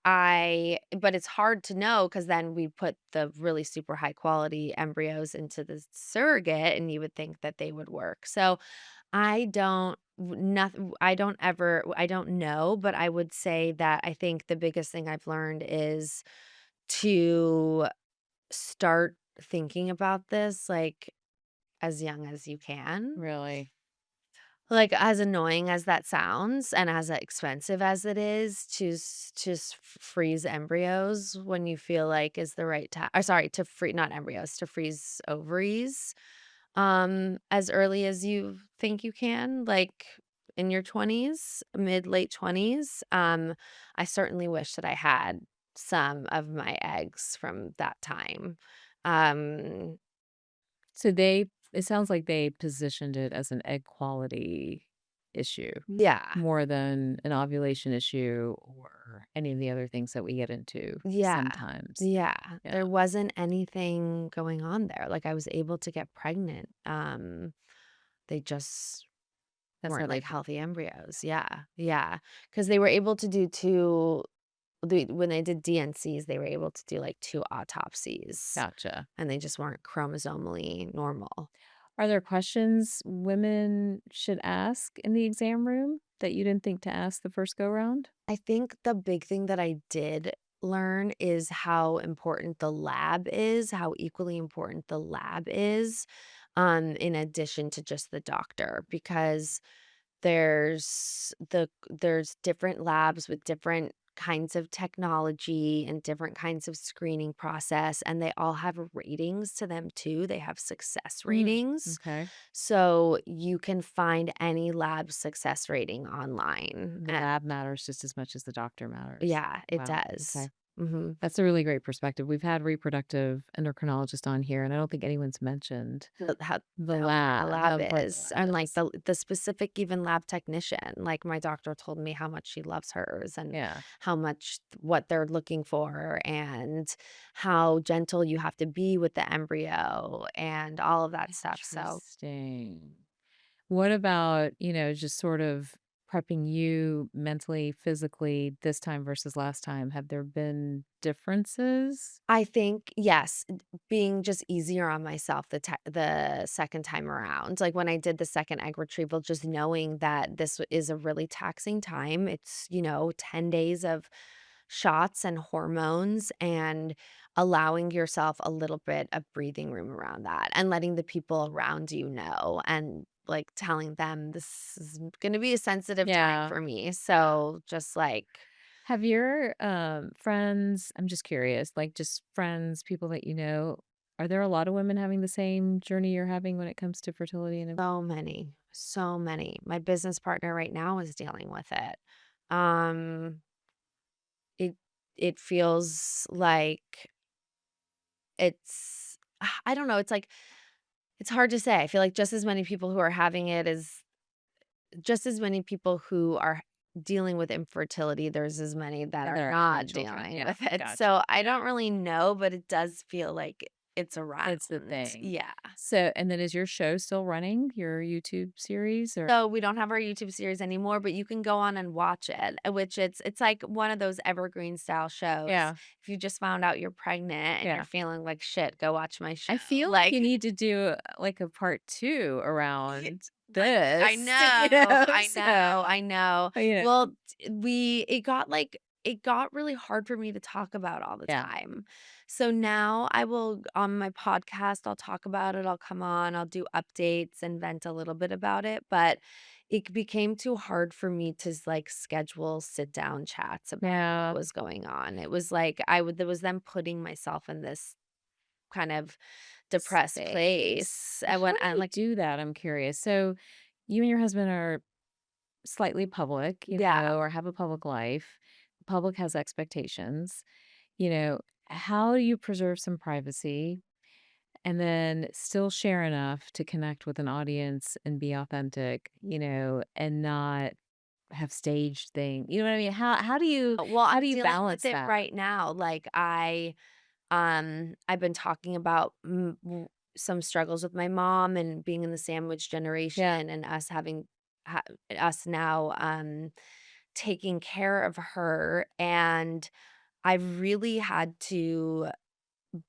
but it's hard to know because then we put the really super high quality embryos into the surrogate, and you would think that they would work. So, I don't know, but I would say that I think the biggest thing I've learned is to start thinking about this, like, as young as you can. Really. Like, as annoying as that sounds and as expensive as it is to freeze embryos when you feel like is the right time, or sorry, to free not embryos, to freeze ovaries, as early as you think you can, like, in your 20s, mid, late 20s. I certainly wish that I had some of my eggs from that time. Um, So they it sounds like they positioned it as an egg quality issue yeah. more than an ovulation issue or any of the other things that we get into Yeah. sometimes. Yeah. Yeah, There wasn't anything going on there. Like, I was able to get pregnant. They just that's how weren't, they like, healthy embryos. Yeah. Yeah. Because they were able to do 2 when they did DNCs, they were able to do, like, 2 autopsies, gotcha. and they just weren't chromosomally normal. Are there questions women should ask in the exam room that you didn't think to ask the first go round? I think the big thing that I did learn is how important the lab is, how equally important the lab is, in addition to just the doctor, because there's different labs with different kinds of technology and different kinds of screening process, and they all have ratings to them too. They have success Mm, ratings. okay. So you can find any lab success rating online. The lab matters just as much as the doctor matters. Yeah, it Wow. does. Okay. Mhm. That's a really great perspective. We've had reproductive endocrinologist on here, and I don't think anyone's mentioned the How important the lab, lab how important the is, lab and, like, is. the specific even lab technician, like, my doctor told me how much she loves hers and Yeah. how much what they're looking for and how gentle you have to be with the embryo and all of that stuff, so Interesting. What about, just sort of prepping you mentally, physically this time versus last time? Have there been differences? I think, yes, being just easier on myself the second time around. Like, when I did the second egg retrieval, just knowing that is a really taxing time. It's, 10 days of shots and hormones, and allowing yourself a little bit of breathing room around that and letting the people around you know and, like, telling them, "This is gonna be a sensitive time Yeah. for me." So, just, like, Have your friends, I'm just curious, like just friends, people that you know, are there a lot of women having the same journey you're having when it comes to fertility and so many, so many. My business partner right now is dealing with it. Um, it it feels like it's I don't know, it's like it's hard to say. I feel like just as many people who are having it as just as many people who are dealing with infertility, there's as many that that are are having not children? dealing Yeah, with it. gotcha. So I Yeah. don't really know, but it does feel like it's It's the around. thing. Yeah. So, and then is your show still running, your YouTube series or So we don't have our YouTube series anymore, but you can go on and watch it, which it's like one of those evergreen style shows. yeah, If you just found out you're pregnant and you're yeah. feeling like shit, go watch my show. I feel like you Like, need to do like a part 2 y- around I this, know, I know, so, I know. you know Well, it got like it got really hard for me to talk about all the Yeah. time. So now I will on my podcast, I'll talk about it, I'll come on, I'll do updates and vent a little bit about it, but it became too hard for me to like schedule sit down chats about what Yeah. was going on. It was like I would there was them putting myself in this kind of depressed Space. place. I How went do and you like do that? I'm curious. So you and your husband are slightly public, yeah. or have a public life. The public has expectations. You know, how do you preserve some privacy and then still share enough to connect with an audience and be authentic, and not have staged thing. You know what I mean? Well, How I'm do you dealing with balance it that? right now. Like I've been talking about some struggles with my mom and being in the sandwich Yeah. generation and us having us now taking care of her, and I've really had to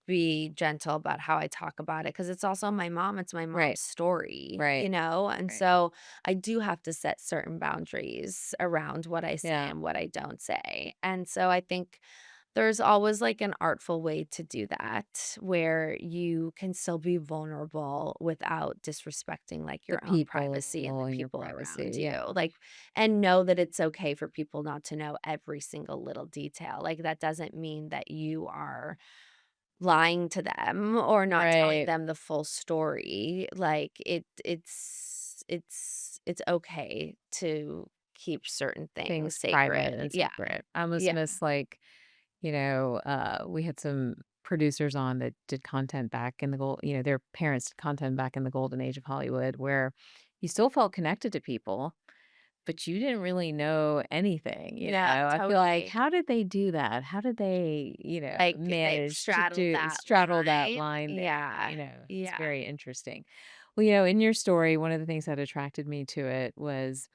be gentle about how I talk about it because it's also my mom, it's my Right. mom's story, Right. and Right. so I do have to set certain boundaries around what I say Yeah. and what I don't say. And so I think there's always like an artful way to do that where you can still be vulnerable without disrespecting like The your own privacy and people the and your people around privacy. you. Yeah. Like, and know that it's okay for people not to know every single little detail. Like, that doesn't mean that you are lying to them or not telling Right. them the full story. Like, it's okay to keep certain things Things private sacred. and Yeah. secret. I almost Yeah. miss like, we had some producers on that did content back in the their parents did content back in the golden age of Hollywood where you still felt connected to people, but you didn't really know anything, Yeah, I feel like, totally. how did they do that? How did they, Like, they've manage to straddled that straddle that line. line there, Yeah. It's Yeah. very interesting. Well, in your story, one of the things that attracted me to it was,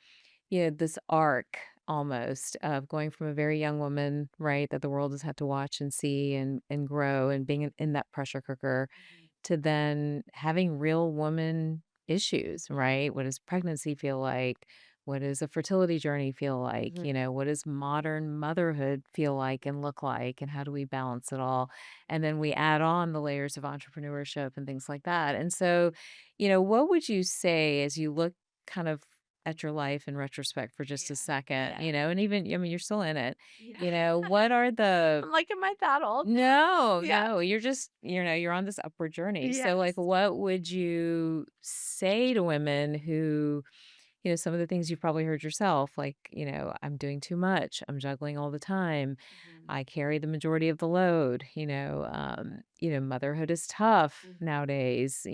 this arc almost of going from a very young woman, right, that the world has had to watch and see and grow and being in that pressure cooker Mhm. to then having real woman issues, right? What does pregnancy feel like? What does a fertility journey feel like? Mhm. What does modern motherhood feel like and look like? And how do we balance it all? And then we add on the layers of entrepreneurship and things like that. And so, what would you say as you look kind of at your life in retrospect for just a Yeah. second, Yeah. and even, I mean, you're still in it, Yeah. what are the I'm like, "Am I that old now?" no, Yeah. no, you're just, you're on this upward journey. So, like, Yes. what would you say to women who, some of the things you've probably heard yourself, like, I'm doing too much, I'm juggling all the time, Mhm. I carry the majority of the load, motherhood is tough Mhm. nowadays,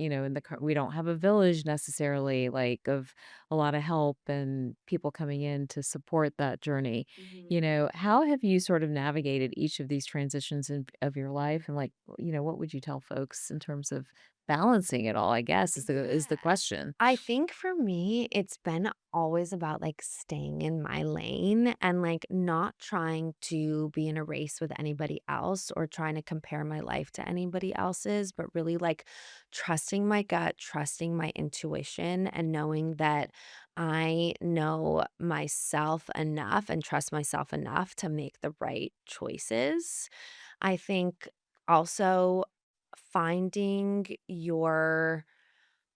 we don't have a village necessarily, like, of a lot of help and people coming in to support that journey. Mhm. How have you sort of navigated each of these transitions of your life? And like, what would you tell folks in terms of balancing it all, I guess, is the Yeah. question. I think for me, it's been always about like staying in my lane and like not trying to be in a race with anybody else or trying to compare my life to anybody else's, but really like trusting my gut, trusting my intuition, and knowing that I know myself enough and trust myself enough to make the right choices. I think also finding your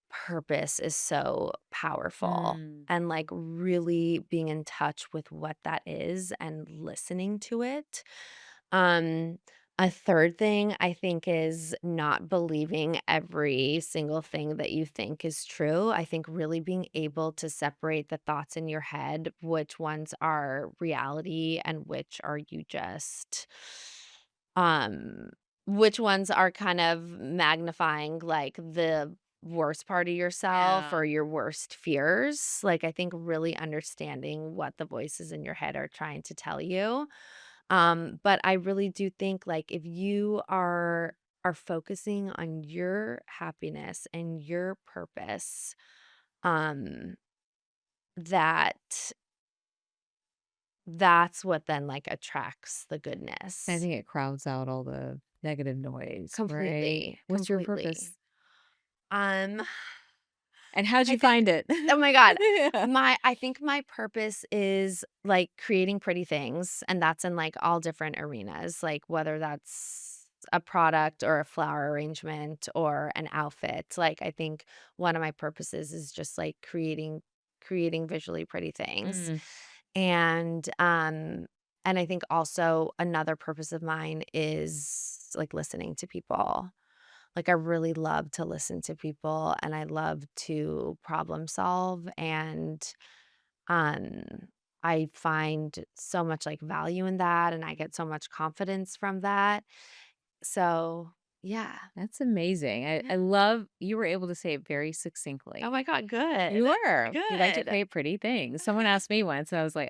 purpose is so powerful Mm. and like really being in touch with what that is and listening to it. Um a third thing I think is not believing every single thing that you think is true. I think really being able to separate the thoughts in your head, which ones are reality and which are you just um which ones are kind of magnifying, like, the worst part of yourself Yeah. or your worst fears? Like, I think really understanding what the voices in your head are trying to tell you. But I really do think, like, if you are focusing on your happiness and your purpose, um, that that's what then, like, attracts the I goodness. think it crowds out all the negative noise, right? Completely, What's your completely. purpose? Um And how'd I you think find it? oh my god. Yeah. I think my purpose is, like, creating pretty things, and that's in, like, all different arenas, like, whether that's a product or a flower arrangement or an outfit. Like, I think one of my purposes is just, like, creating visually pretty things. Mm, And, and I think also another purpose of mine is, like, listening to people. Like, I really love to listen to people, and I love to problem solve, and, um, I find so much, like, value in that, and I get so much confidence from that. So, yeah. that's amazing. I Yeah. love you were able to say it very Oh succinctly. my god, good. You were. You like to Good. create pretty things. Someone asked me once, and I was like,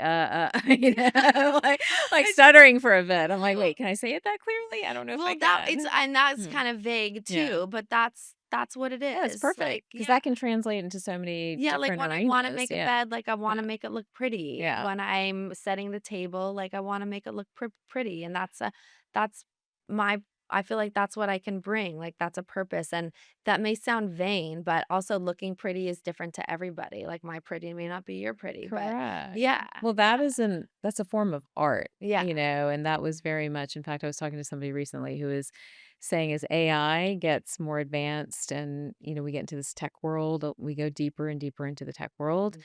like stuttering for a bit. I'm like, wait, can I say it that clearly? I don't know if I Well, can. that's Hmm. kind of vague Yeah. too, but that's what it Yeah, it's is. perfect Like, because yeah. that can translate into so many Yeah, like, different when I wanna arenas. make a Yeah. bed, like, I Yeah. wanna make it look pretty. Yeah. When I'm setting the table, like, I wanna make it look pretty, and that's my I feel like that's what I can bring, like, that's a purpose, and that may sound vain, but also looking pretty is different to everybody. Like, my pretty may not be your pretty, but Correct. yeah, Well, that's a form of art, yeah, and that was very much in fact, I was talking to somebody recently who is saying as AI gets more advanced and, we get into this tech world, we go deeper and deeper into the tech world. yeah.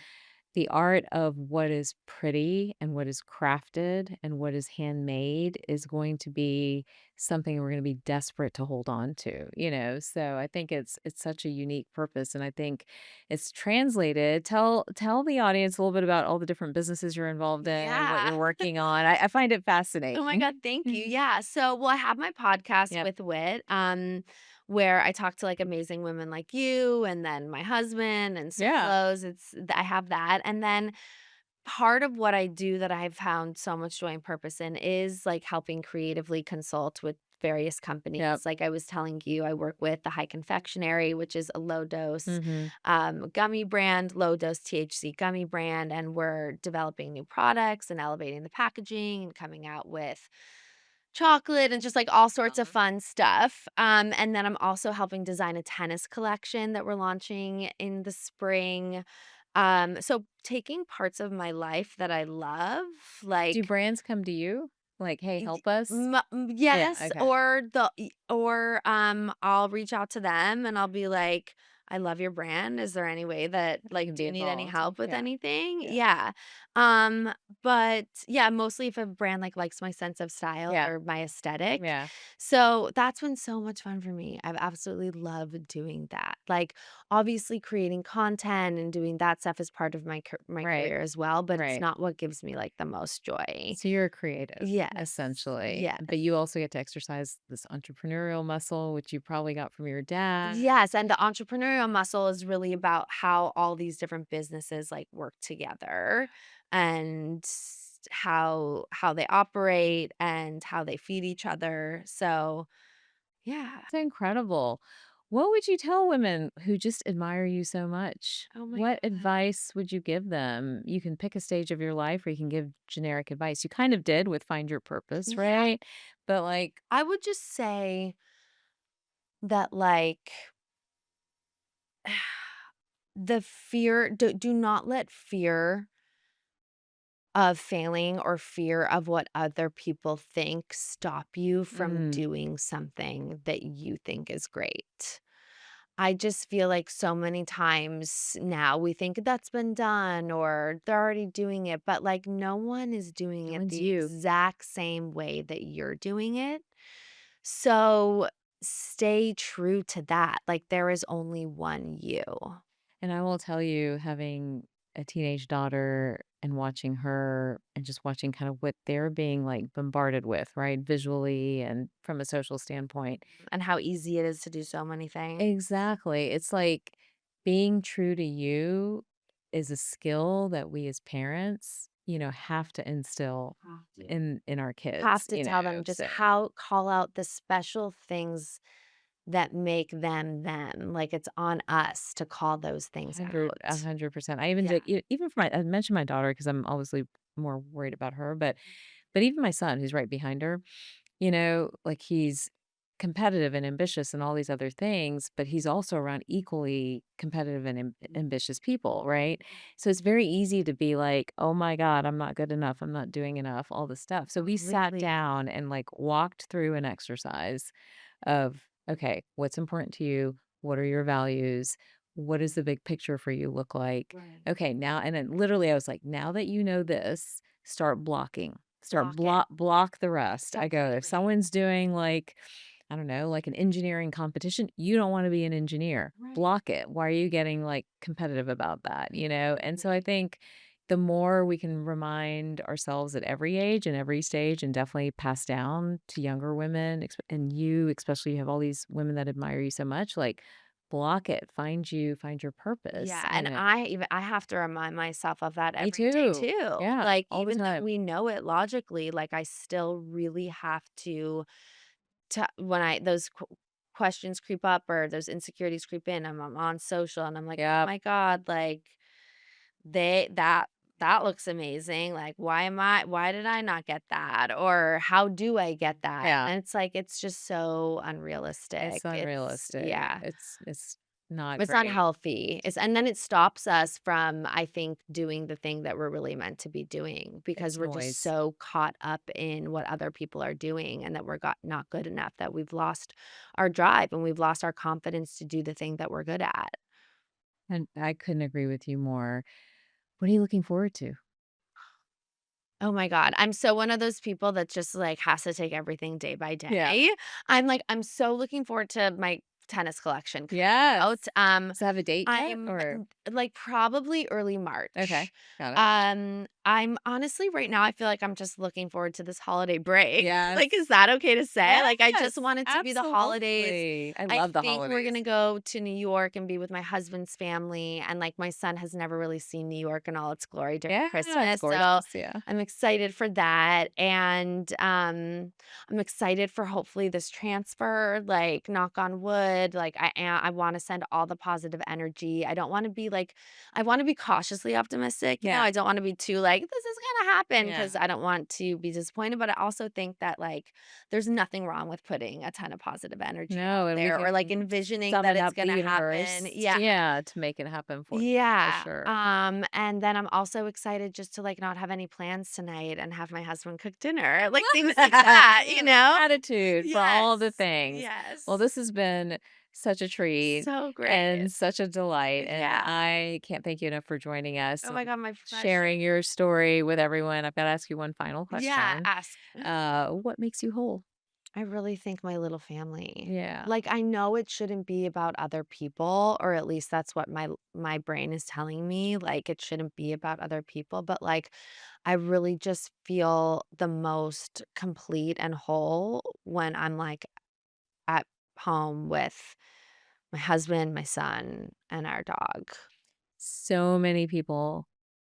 The art of what is pretty and what is crafted and what is handmade is going to be something we're gonna be desperate to hold on to, So I think it's such a unique purpose, and I think it's translated. Tell the audience a little bit about all the different businesses you're involved in, what Yeah. you're working on. I find it Oh my fascinating. god, thank you. Yeah. So, well, I have my podcast Yep. with Wit, where I talk to like amazing women like you, and then my husband and Yeah. solos. I have that, and then part of what I do that I've found so much joy and purpose in is like helping creatively consult with various companies. Yep. Like I was telling you, I work with the High Confectionery, which is a low dose Mhm. gummy brand, low dose THC gummy brand, and we're developing new products and elevating the packaging and coming out with chocolate and just like all sorts of fun stuff. And then I'm also helping design a tennis collection that we're launching in the spring. So taking parts of my life that I love, Do like brands come to you? Like, "Hey, Y help us?" Yeah, yes, okay. or, I'll reach out to them and I'll be like, "I love your brand. Is there any way that You like, can do be you need any involved. help with Yeah. anything?" Yeah. Yeah. Um, but yeah, mostly if a brand, like, likes my sense of style Yeah. or my aesthetic. Yeah. So, that's been so much fun for me. I've absolutely loved doing that. Like, obviously creating content and doing that stuff is part of my Right. career as well, but it's Right. not what gives me, like, the most joy. So you're a creative, Yes. essentially, Yes. but you also get to exercise this entrepreneurial muscle, which you probably got from your dad. Yes, and the entrepreneurial muscle is really about how all these different businesses, like, work together and how they operate and how they feed each other. So, yeah. It's incredible. What would you tell women who just admire you so much? Oh my What god. advice would you give them? You can pick a stage of your life or you can give generic advice. You kind of did with Find Your Purpose, Yeah. right? But like, I would just say that, like, the fear do not let fear of failing or fear of what other people think stop you from mm, doing something that you think is great. I just feel like so many times now we think that's been done or they're already doing it, but like no one is doing that it one's the you. exact same way that you're doing it. So stay true to that. Like there is only one you. And I will tell you, having a teenage daughter and watching her and just watching kind of what they're being like bombarded with, right? Visually and from a social standpoint. And how easy it is to do so many things. Exactly. It's like being true to you is a skill that we as parents, have to instill Have to. in our Have kids, to tell them just so how call out the special things that make them them. Like it's on us to call those things out. 100%. I even Yeah. did, even for I mentioned my daughter because I'm obviously more worried about her, but even my son who's right behind her, like competitive and ambitious and all these other things, but he's also around equally competitive and ambitious people, right? So it's very easy to be like, "Oh my god, I'm not good enough. I'm not doing enough," all this stuff. So we sat Completely. down and like walked through an exercise of, okay, what's important to you? What are your values? What does the big picture for you look like? Right. Okay, now, and then literally I was like, now that you know this, start blocking. Start Block it. block the rest. I go, if Completely. someone's doing like, I don't know, like an engineering competition, you don't want to be an engineer. Right. Block it. Why are you getting like competitive about that? You know? And so I Completely. think the more we can remind ourselves at every age and every stage, and definitely pass down to younger women, and you, especially, you have all these women that admire you so much, like block it, find your purpose. Yeah, and I have to remind myself of that Me every day too. too. Yeah, Like, all the even though time. we know it logically, like, I still really have to when I those questions creep up or those insecurities creep in, I'm on social and I'm like, "Oh Yep. my god, like, they that looks amazing, like, why did I not get that?" Or, "How do I get that?" Yeah. And it's like, it's just so unrealistic. It's unrealistic. Yeah. It's not It's great. unhealthy. It's and then it stops us from, I think, doing the thing that we're really meant to be doing because It's we're just noise. so caught up in what other people are doing and that we're got not good enough, that we've lost our drive and we've lost our confidence to do the thing that we're good at. And I couldn't agree with you more. What are you looking forward to? Oh my god, I'm so one of those people that just, like, has to take everything day by Yeah. day. I'm so looking forward to my tennis collection coming Yes. out. Does it have a date yet I'm or like, probably early okay, March. got it. I'm honestly right now, I feel like I'm just looking forward to this holiday break. Yes. Like, is that okay to say? Like, I just Yes, want it to be the holidays. absolutely. I I love the think we're holidays. gonna go to New York and be with my husband's family, and, like, my son has never really seen New York in all its glory during Yeah, it's Christmas, so gorgeous, yeah. I'm excited for that, and, I'm excited for hopefully this transfer, like, knock on wood, like, I wanna send all the positive energy. I don't wanna be, like I wanna be cautiously optimistic, Yeah, I don't wanna be too, like, "This is gonna happen," yeah. because I don't want to be disappointed, but I also think that, like, there's nothing wrong with putting a ton of positive energy No, out and we there or, like, can envisioning that summon it's up the gonna happen. universe, Yeah. yeah, to make it happen for Yeah, sure. and then I'm also excited just to, like, not have any plans tonight and have my husband cook dinner, like, things like that, you know? Gratitude for all the Yes, things. Well, yes. this has been such a treat So great. and such a delight, and Yeah. I can't thank you enough for joining us Oh and my god, my pleasure. sharing your story with everyone. I've gotta ask you one final Yeah, question. ask. What makes you whole? I really think my little family. Yeah. Like, I know it shouldn't be about other people, or at least that's what my brain is telling me, like, it shouldn't be about other people, but, like, I really just feel the most complete and whole when I'm, like, at home with my husband, my son, and our dog. So many people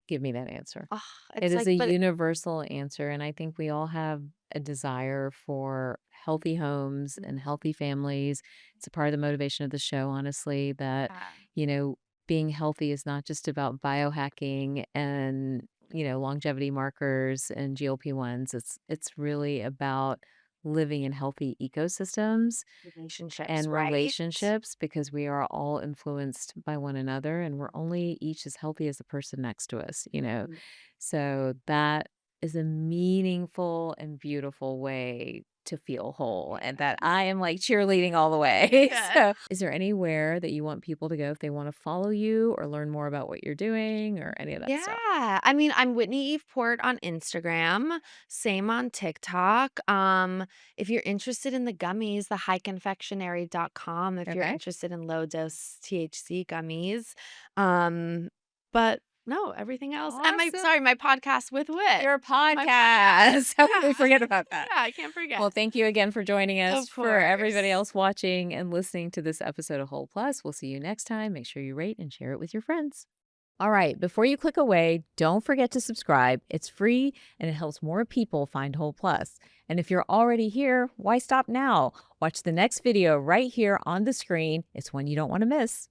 give me that answer. Oh, It it's is like a but universal answer, and I think we all have a desire for healthy homes and healthy families. It's a part of the motivation of the show, honestly, that, yeah. you know, being healthy is not just about biohacking and, longevity markers and GLP-1s. It's really about living in healthy ecosystems Relationships, and right? relationships because we are all influenced by one another and we're only each as healthy as the person next to us. Mm. So that is a meaningful and beautiful way to feel whole and that I am like cheerleading all the way. Yeah. So, is there anywhere that you want people to go if they want to follow you or learn more about what you're doing or any of that stuff? Yeah. I mean, I'm Whitney Eve Port on Instagram, same on TikTok. If you're interested in the gummies, the highconfectionery.com if you're Okay. interested in low dose THC gummies. Um, but no, everything else. And Awesome. my podcast with Wit. Your My podcast. podcast. How could we Yeah. forget about that? Yeah, I can't forget. Well, thank you again for joining us. Of For everybody course. else watching and listening to this episode of Whole Plus, we'll see you next time. Make sure you rate and share it with your friends. All right, before you click away, don't forget to subscribe. It's free and it helps more people find Whole Plus. And if you're already here, why stop now? Watch the next video right here on the screen. It's one you don't want to miss.